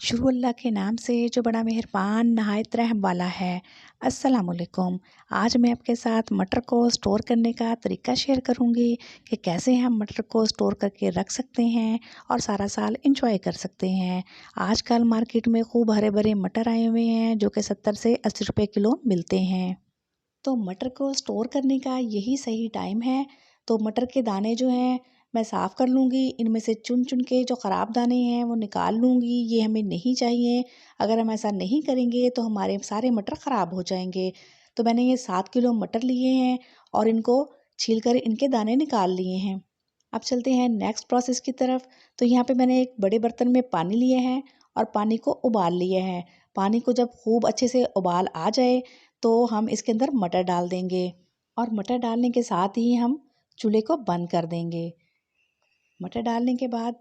शुरू अल्लाह के नाम से जो बड़ा मेहरबान नहायत रहम वाला है। अस्सलामुअलैकुम। आज मैं आपके साथ मटर को स्टोर करने का तरीका शेयर करूंगी कि कैसे हम मटर को स्टोर करके रख सकते हैं और सारा साल इंजॉय कर सकते हैं। आजकल मार्केट में खूब हरे भरे मटर आए हुए हैं जो कि 70 से 80 रुपये किलो मिलते हैं। तो मटर को स्टोर करने का यही सही टाइम है। तो मटर के दाने जो हैं मैं साफ़ कर लूँगी, इनमें से चुन-चुन के जो ख़राब दाने हैं वो निकाल लूँगी, ये हमें नहीं चाहिए। अगर हम ऐसा नहीं करेंगे तो हमारे सारे मटर ख़राब हो जाएँगे। तो मैंने ये 7 किलो मटर लिए हैं और इनको छील कर इनके दाने निकाल लिए हैं। अब चलते हैं नेक्स्ट प्रोसेस की तरफ। तो यहाँ पे मैंने एक बड़े बर्तन में पानी लिए हैं और पानी को उबाल लिया है। पानी को जब खूब अच्छे से उबाल आ जाए तो हम इसके अंदर मटर डाल देंगे और मटर डालने के साथ ही हम चूल्हे को बंद कर देंगे। मटर डालने के बाद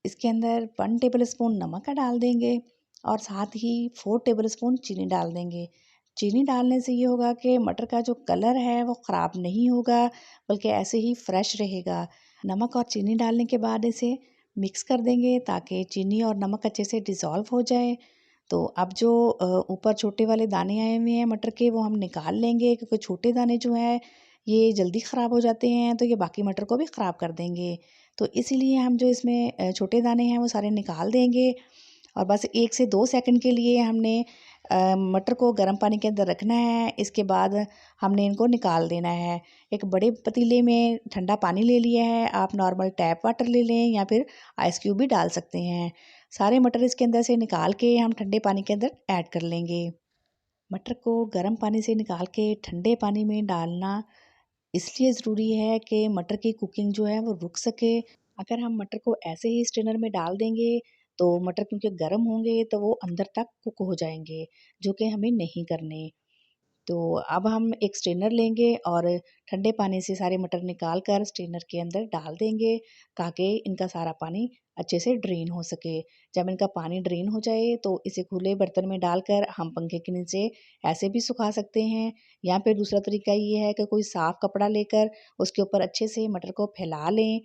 इसके अंदर 1 टेबल स्पून नमक का डाल देंगे और साथ ही 4 टेबल स्पून चीनी डाल देंगे। चीनी डालने से ये होगा कि मटर का जो कलर है वो ख़राब नहीं होगा, बल्कि ऐसे ही फ्रेश रहेगा। नमक और चीनी डालने के बाद इसे मिक्स कर देंगे ताकि चीनी और नमक अच्छे से डिज़ोल्व हो जाए। तो अब जो ऊपर छोटे वाले दाने आए हुए हैं मटर के वो हम निकाल लेंगे, क्योंकि छोटे दाने जो हैं ये जल्दी ख़राब हो जाते हैं, तो ये बाकी मटर को भी ख़राब कर देंगे। तो इसीलिए हम जो इसमें छोटे दाने हैं वो सारे निकाल देंगे और बस 1 से 2 सेकंड के लिए हमने मटर को गर्म पानी के अंदर रखना है। इसके बाद हमने इनको निकाल देना है। एक बड़े पतीले में ठंडा पानी ले लिया है, आप नॉर्मल टैप वाटर ले लें या फिर आइस क्यूब भी डाल सकते हैं। सारे मटर इसके अंदर से निकाल के हम ठंडे पानी के अंदर ऐड कर लेंगे। मटर को गर्म पानी से निकाल के ठंडे पानी में डालना इसलिए ज़रूरी है कि मटर की कुकिंग जो है वो रुक सके। अगर हम मटर को ऐसे ही स्ट्रेनर में डाल देंगे तो मटर क्योंकि गर्म होंगे तो वो अंदर तक कुक हो जाएंगे, जो कि हमें नहीं करने। तो अब हम एक स्ट्रेनर लेंगे और ठंडे पानी से सारे मटर निकाल कर स्ट्रेनर के अंदर डाल देंगे ताकि इनका सारा पानी अच्छे से ड्रेन हो सके। जब इनका पानी ड्रेन हो जाए तो इसे खुले बर्तन में डालकर हम पंखे के नीचे ऐसे भी सुखा सकते हैं, या फिर दूसरा तरीका ये है कि कोई साफ़ कपड़ा लेकर उसके ऊपर अच्छे से मटर को फैला लें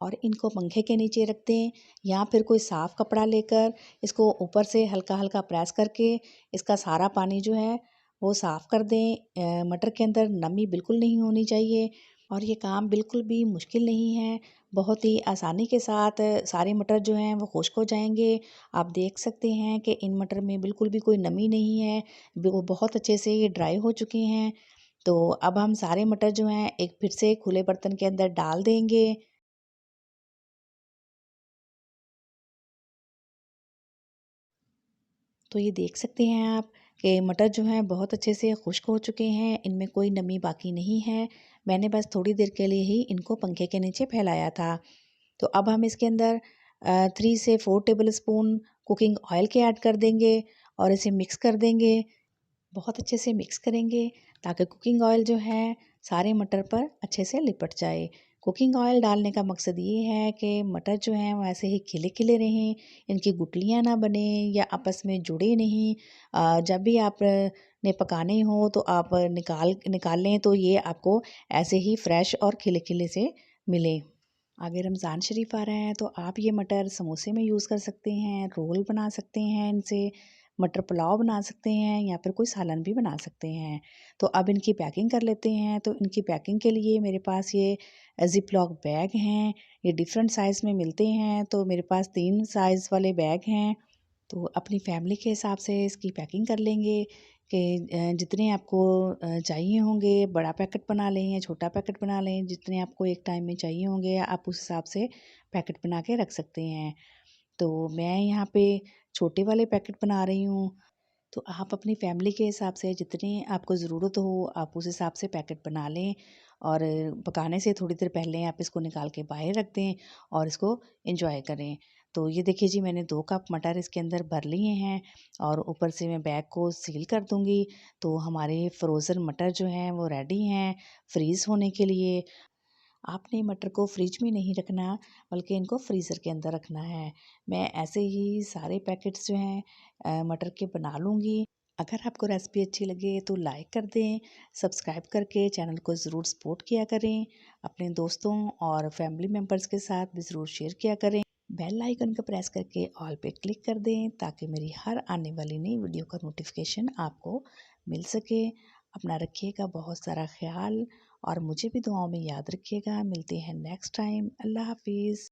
और इनको पंखे के नीचे रख दें, या फिर कोई साफ़ कपड़ा लेकर इसको ऊपर से हल्का-हल्का प्रेस करके इसका सारा पानी जो है वो साफ़ कर दें। मटर के अंदर नमी बिल्कुल नहीं होनी चाहिए और ये काम बिल्कुल भी मुश्किल नहीं है। बहुत ही आसानी के साथ सारे मटर जो हैं वो खुश्क हो जाएँगे। आप देख सकते हैं कि इन मटर में बिल्कुल भी कोई नमी नहीं है, वो बहुत अच्छे से ये ड्राई हो चुके हैं। तो अब हम सारे मटर जो हैं एक फिर से खुले बर्तन के अंदर डाल देंगे। तो ये देख सकते हैं आप कि मटर जो हैं बहुत अच्छे से खुश्क हो चुके हैं, इनमें कोई नमी बाकी नहीं है। मैंने बस थोड़ी देर के लिए ही इनको पंखे के नीचे फैलाया था। तो अब हम इसके अंदर 3 से 4 टेबल स्पून कुकिंग ऑयल के ऐड कर देंगे और इसे मिक्स कर देंगे। बहुत अच्छे से मिक्स करेंगे ताकि कुकिंग ऑयल जो है सारे मटर पर अच्छे से लिपट जाए। कुकिंग ऑयल डालने का मकसद ये है कि मटर जो हैं वो ऐसे ही खिले-खिले रहें, इनकी गुठलियाँ ना बने या आपस में जुड़े नहीं। जब भी आप ने पकाने हो तो आप निकाल लें तो ये आपको ऐसे ही फ्रेश और खिले-खिले से मिले। आगे रमज़ान शरीफ आ रहा है तो आप ये मटर समोसे में यूज़ कर सकते हैं, रोल बना सकते हैं इनसे, मटर पुलाव बना सकते हैं या फिर कोई सालन भी बना सकते हैं। तो अब इनकी पैकिंग कर लेते हैं। तो इनकी पैकिंग के लिए मेरे पास ये ज़िप-लॉक बैग हैं, ये डिफ़रेंट साइज़ में मिलते हैं, तो मेरे पास 3 साइज़ वाले बैग हैं। तो अपनी फैमिली के हिसाब से इसकी पैकिंग कर लेंगे कि जितने आपको चाहिए होंगे, बड़ा पैकेट बना लें या छोटा पैकेट बना लें, जितने आपको एक टाइम में चाहिए होंगे आप उस हिसाब से पैकेट बना के रख सकते हैं। तो मैं यहाँ पे छोटे वाले पैकेट बना रही हूँ। तो आप अपनी फैमिली के हिसाब से जितनी आपको ज़रूरत हो आप उस हिसाब से पैकेट बना लें और पकाने से थोड़ी देर पहले आप इसको निकाल के बाहर रख दें और इसको एंजॉय करें। तो ये देखिए जी, मैंने 2 कप मटर इसके अंदर भर लिए हैं और ऊपर से मैं बैग को सील कर दूँगी। तो हमारे फ्रोज़न मटर जो हैं वो रेडी हैं फ्रीज़ होने के लिए। आपने मटर को फ्रिज में नहीं रखना, बल्कि इनको फ्रीज़र के अंदर रखना है। मैं ऐसे ही सारे पैकेट्स जो हैं मटर के बना लूँगी। अगर आपको रेसिपी अच्छी लगे तो लाइक कर दें, सब्सक्राइब करके चैनल को ज़रूर सपोर्ट किया करें। अपने दोस्तों और फैमिली मेम्बर्स के साथ भी ज़रूर शेयर किया करें। बेल आइकन को प्रेस करके ऑल पे क्लिक कर दें ताकि मेरी हर आने वाली नई वीडियो का नोटिफिकेशन आपको मिल सके। अपना रखिएगा बहुत सारा ख्याल और मुझे भी दुआओं में याद रखिएगा। मिलते हैं नेक्स्ट टाइम। अल्लाह हाफिज़।